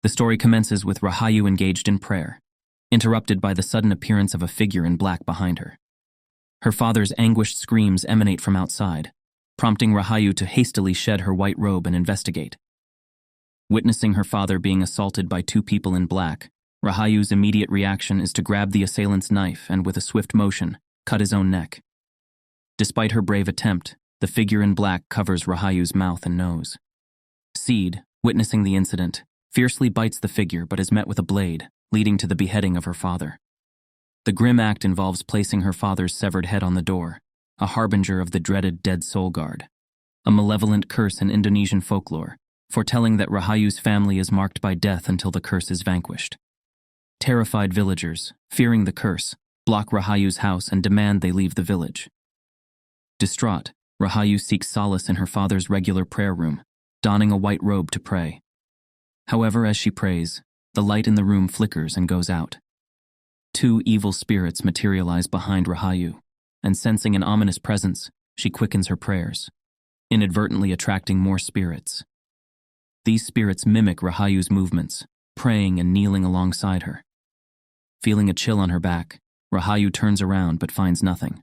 The story commences with Rahayu engaged in prayer, interrupted by the sudden appearance of a figure in black behind her. Her father's anguished screams emanate from outside, prompting Rahayu to hastily shed her white robe and investigate. Witnessing her father being assaulted by two people in black, Rahayu's immediate reaction is to grab the assailant's knife and, with a swift motion, cut his own neck. Despite her brave attempt, the figure in black covers Rahayu's mouth and nose. Seed, witnessing the incident, fiercely bites the figure but is met with a blade, leading to the beheading of her father. The grim act involves placing her father's severed head on the door, a harbinger of the dreaded dead soul guard, a malevolent curse in Indonesian folklore, foretelling that Rahayu's family is marked by death until the curse is vanquished. Terrified villagers, fearing the curse, block Rahayu's house and demand they leave the village. Distraught, Rahayu seeks solace in her father's regular prayer room, donning a white robe to pray. However, as she prays, the light in the room flickers and goes out. Two evil spirits materialize behind Rahayu, and sensing an ominous presence, she quickens her prayers, inadvertently attracting more spirits. These spirits mimic Rahayu's movements, praying and kneeling alongside her. Feeling a chill on her back, Rahayu turns around but finds nothing.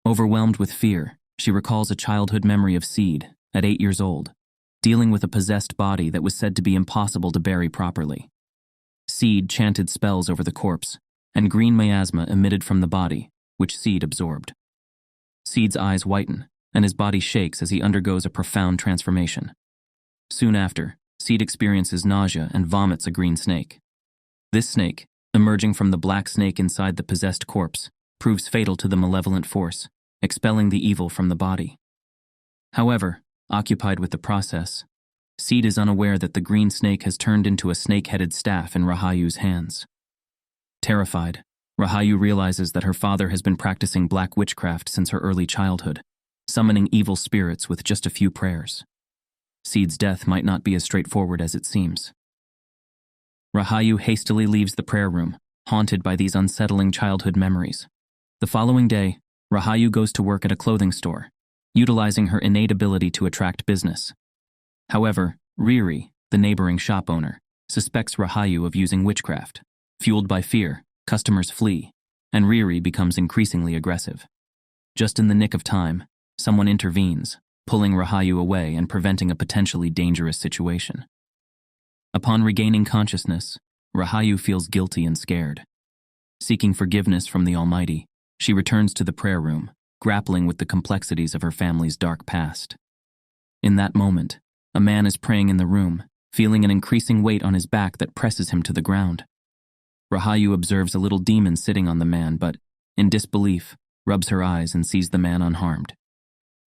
Overwhelmed with fear, she recalls a childhood memory of Seed, at 8 years old, dealing with a possessed body that was said to be impossible to bury properly. Seed chanted spells over the corpse, and green miasma emitted from the body, which Seed absorbed. Seed's eyes whiten, and his body shakes as he undergoes a profound transformation. Soon after, Seed experiences nausea and vomits a green snake. This snake, emerging from the black snake inside the possessed corpse, proves fatal to the malevolent force, expelling the evil from the body. However, occupied with the process, Seed is unaware that the green snake has turned into a snake-headed staff in Rahayu's hands. Terrified, Rahayu realizes that her father has been practicing black witchcraft since her early childhood, summoning evil spirits with just a few prayers. Seed's death might not be as straightforward as it seems. Rahayu hastily leaves the prayer room, haunted by these unsettling childhood memories. The following day, Rahayu goes to work at a clothing store, utilizing her innate ability to attract business. However, Riri, the neighboring shop owner, suspects Rahayu of using witchcraft. Fueled by fear, customers flee, and Riri becomes increasingly aggressive. Just in the nick of time, someone intervenes, pulling Rahayu away and preventing a potentially dangerous situation. Upon regaining consciousness, Rahayu feels guilty and scared. Seeking forgiveness from the Almighty, she returns to the prayer room, grappling with the complexities of her family's dark past. In that moment, a man is praying in the room, feeling an increasing weight on his back that presses him to the ground. Rahayu observes a little demon sitting on the man but, in disbelief, rubs her eyes and sees the man unharmed.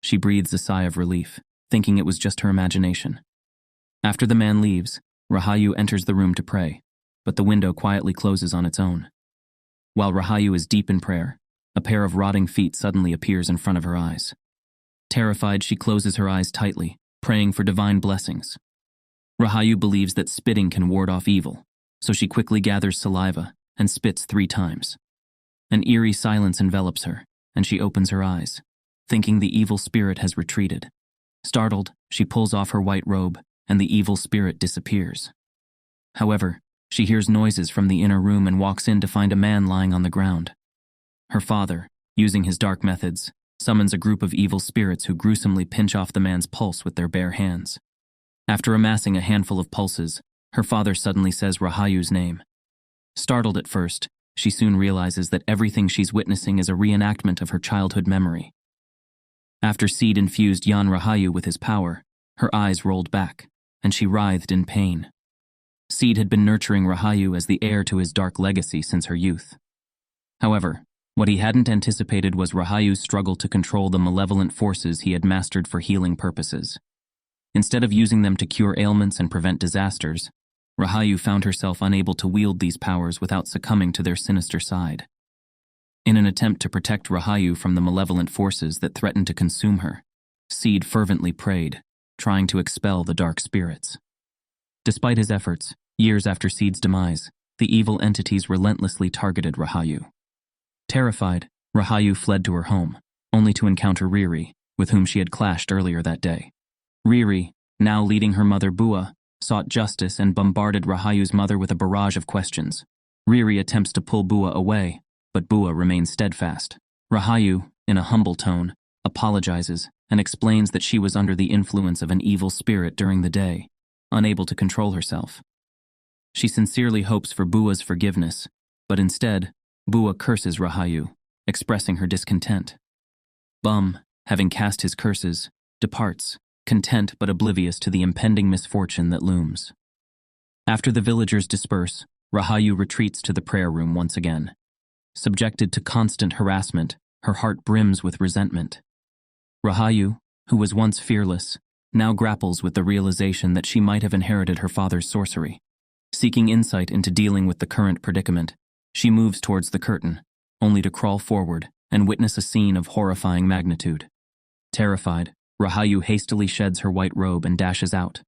She breathes a sigh of relief, thinking it was just her imagination. After the man leaves, Rahayu enters the room to pray, but the window quietly closes on its own. While Rahayu is deep in prayer, a pair of rotting feet suddenly appears in front of her eyes. Terrified, she closes her eyes tightly, praying for divine blessings. Rahayu believes that spitting can ward off evil, so she quickly gathers saliva and spits 3 times. An eerie silence envelops her, and she opens her eyes, thinking the evil spirit has retreated. Startled, she pulls off her white robe, and the evil spirit disappears. However, she hears noises from the inner room and walks in to find a man lying on the ground. Her father, using his dark methods, summons a group of evil spirits who gruesomely pinch off the man's pulse with their bare hands. After amassing a handful of pulses, her father suddenly says Rahayu's name. Startled at first, she soon realizes that everything she's witnessing is a reenactment of her childhood memory. After Seed infused Yan Rahayu with his power, her eyes rolled back, and she writhed in pain. Seed had been nurturing Rahayu as the heir to his dark legacy since her youth. However, what he hadn't anticipated was Rahayu's struggle to control the malevolent forces he had mastered for healing purposes. Instead of using them to cure ailments and prevent disasters, Rahayu found herself unable to wield these powers without succumbing to their sinister side. In an attempt to protect Rahayu from the malevolent forces that threatened to consume her, Seed fervently prayed, trying to expel the dark spirits. Despite his efforts, years after Seed's demise, the evil entities relentlessly targeted Rahayu. Terrified, Rahayu fled to her home, only to encounter Riri, with whom she had clashed earlier that day. Riri, now leading her mother Bua, sought justice, and bombarded Rahayu's mother with a barrage of questions. Riri attempts to pull Bua away, but Bua remains steadfast. Rahayu, in a humble tone, apologizes and explains that she was under the influence of an evil spirit during the day, unable to control herself. She sincerely hopes for Bua's forgiveness, but instead, Bua curses Rahayu, expressing her discontent. Bum, having cast his curses, departs, content but oblivious to the impending misfortune that looms. After the villagers disperse, Rahayu retreats to the prayer room once again. Subjected to constant harassment, her heart brims with resentment. Rahayu, who was once fearless, now grapples with the realization that she might have inherited her father's sorcery. Seeking insight into dealing with the current predicament, she moves towards the curtain, only to crawl forward and witness a scene of horrifying magnitude. Terrified, Rahayu hastily sheds her white robe and dashes out,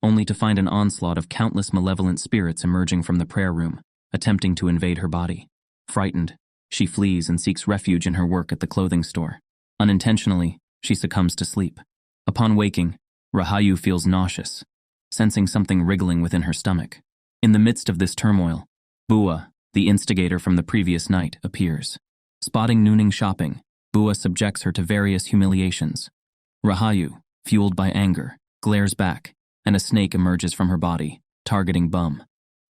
only to find an onslaught of countless malevolent spirits emerging from the prayer room, attempting to invade her body. Frightened, she flees and seeks refuge in her work at the clothing store. Unintentionally, she succumbs to sleep. Upon waking, Rahayu feels nauseous, sensing something wriggling within her stomach. In the midst of this turmoil, Bua, the instigator from the previous night, appears. Spotting Nooning shopping, Bua subjects her to various humiliations. Rahayu, fueled by anger, glares back, and a snake emerges from her body, targeting Bum.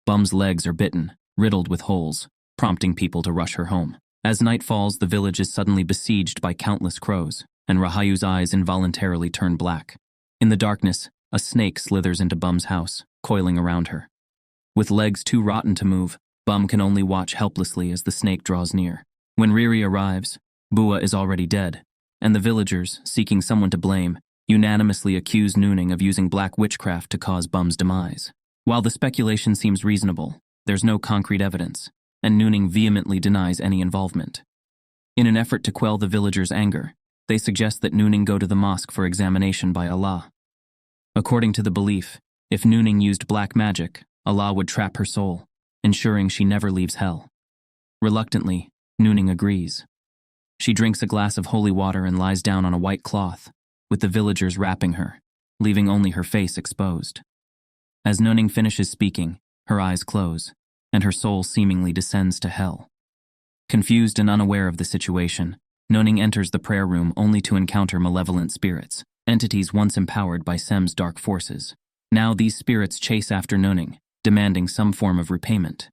Bum's legs are bitten, riddled with holes, prompting people to rush her home. As night falls, the village is suddenly besieged by countless crows, and Rahayu's eyes involuntarily turn black. In the darkness, a snake slithers into Bum's house, coiling around her. With legs too rotten to move, Bum can only watch helplessly as the snake draws near. When Riri arrives, Bua is already dead, and the villagers, seeking someone to blame, unanimously accuse Nooning of using black witchcraft to cause Bum's demise. While the speculation seems reasonable, there's no concrete evidence, and Nooning vehemently denies any involvement. In an effort to quell the villagers' anger, they suggest that Nooning go to the mosque for examination by Allah. According to the belief, if Nooning used black magic, Allah would trap her soul, ensuring she never leaves hell. Reluctantly, Nooning agrees. She drinks a glass of holy water and lies down on a white cloth, with the villagers wrapping her, leaving only her face exposed. As Nooning finishes speaking, her eyes close, and her soul seemingly descends to hell. Confused and unaware of the situation, Nooning enters the prayer room only to encounter malevolent spirits, entities once empowered by Sem's dark forces. Now these spirits chase after Nooning, demanding some form of repayment.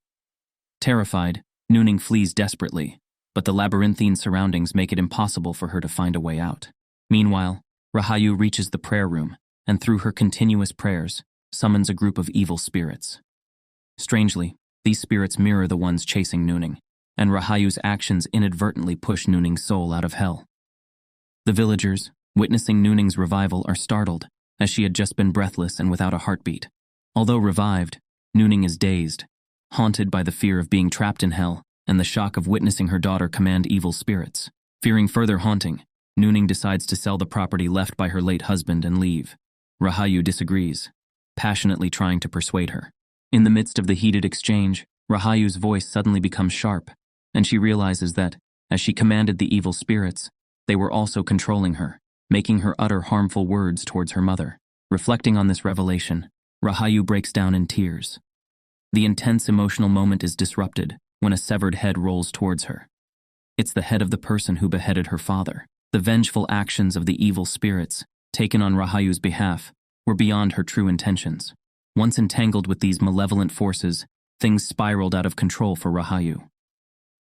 Terrified, Nooning flees desperately, but the labyrinthine surroundings make it impossible for her to find a way out. Meanwhile, Rahayu reaches the prayer room, and through her continuous prayers, summons a group of evil spirits. Strangely, these spirits mirror the ones chasing Nooning, and Rahayu's actions inadvertently push Nooning's soul out of hell. The villagers, witnessing Nooning's revival, are startled, as she had just been breathless and without a heartbeat. Although revived, Nooning is dazed, haunted by the fear of being trapped in hell and the shock of witnessing her daughter command evil spirits. Fearing further haunting, Nooning decides to sell the property left by her late husband and leave. Rahayu disagrees, passionately trying to persuade her. In the midst of the heated exchange, Rahayu's voice suddenly becomes sharp, and she realizes that, as she commanded the evil spirits, they were also controlling her, making her utter harmful words towards her mother. Reflecting on this revelation, Rahayu breaks down in tears. The intense emotional moment is disrupted when a severed head rolls towards her. It's the head of the person who beheaded her father. The vengeful actions of the evil spirits, taken on Rahayu's behalf, were beyond her true intentions. Once entangled with these malevolent forces, things spiraled out of control for Rahayu.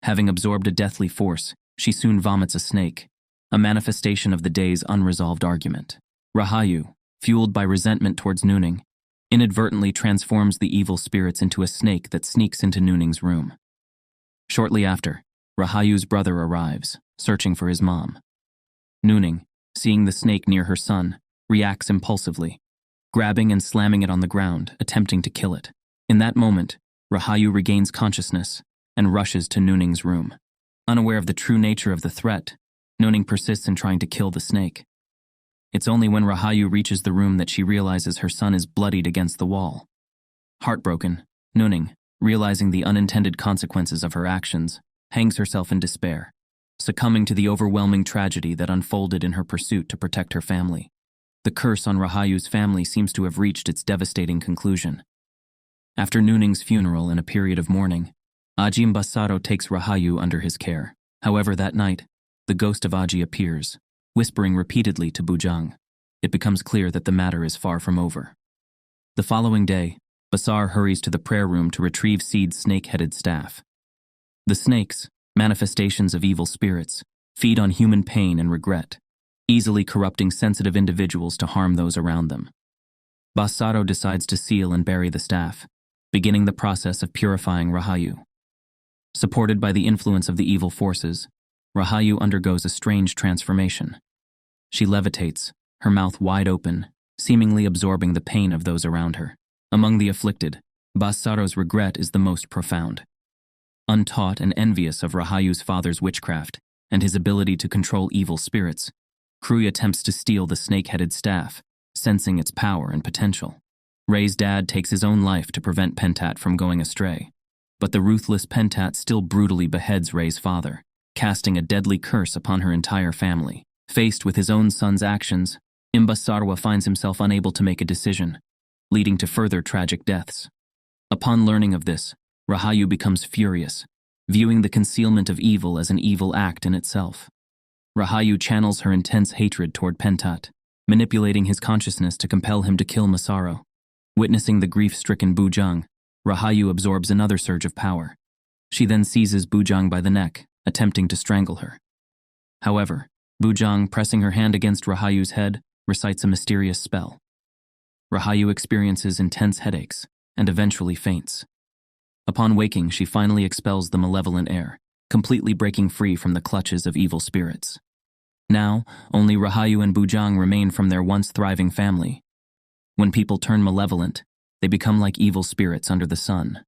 Having absorbed a deathly force, she soon vomits a snake, a manifestation of the day's unresolved argument. Rahayu, fueled by resentment towards Nooning, inadvertently transforms the evil spirits into a snake that sneaks into Nooning's room. Shortly after, Rahayu's brother arrives, searching for his mom. Nooning, seeing the snake near her son, reacts impulsively, grabbing and slamming it on the ground, attempting to kill it. In that moment, Rahayu regains consciousness and rushes to Nooning's room. Unaware of the true nature of the threat, Nooning persists in trying to kill the snake. It's only when Rahayu reaches the room that she realizes her son is bloodied against the wall. Heartbroken, Nooning, realizing the unintended consequences of her actions, hangs herself in despair, succumbing to the overwhelming tragedy that unfolded in her pursuit to protect her family. The curse on Rahayu's family seems to have reached its devastating conclusion. After Nuning's funeral and a period of mourning, Aji Mbasaro takes Rahayu under his care. However, that night, the ghost of Aji appears, whispering repeatedly to Bujang. It becomes clear that the matter is far from over. The following day, Basar hurries to the prayer room to retrieve Seed's snake-headed staff. The snakes, manifestations of evil spirits, feed on human pain and regret, easily corrupting sensitive individuals to harm those around them. Basaro decides to seal and bury the staff, beginning the process of purifying Rahayu. Supported by the influence of the evil forces, Rahayu undergoes a strange transformation. She levitates, her mouth wide open, seemingly absorbing the pain of those around her. Among the afflicted, Basaro's regret is the most profound. Untaught and envious of Rahayu's father's witchcraft and his ability to control evil spirits, Krui attempts to steal the snake-headed staff, sensing its power and potential. Rei's dad takes his own life to prevent Pentat from going astray, but the ruthless Pentat still brutally beheads Rei's father, casting a deadly curse upon her entire family. Faced with his own son's actions, Imbasarwa finds himself unable to make a decision, leading to further tragic deaths. Upon learning of this, Rahayu becomes furious, viewing the concealment of evil as an evil act in itself. Rahayu channels her intense hatred toward Pentat, manipulating his consciousness to compel him to kill Masaro. Witnessing the grief-stricken Bujang, Rahayu absorbs another surge of power. She then seizes Bujang by the neck, attempting to strangle her. However, Bujang, pressing her hand against Rahayu's head, recites a mysterious spell. Rahayu experiences intense headaches and eventually faints. Upon waking, she finally expels the malevolent air, completely breaking free from the clutches of evil spirits. Now, only Rahayu and Bujang remain from their once thriving family. When people turn malevolent, they become like evil spirits under the sun.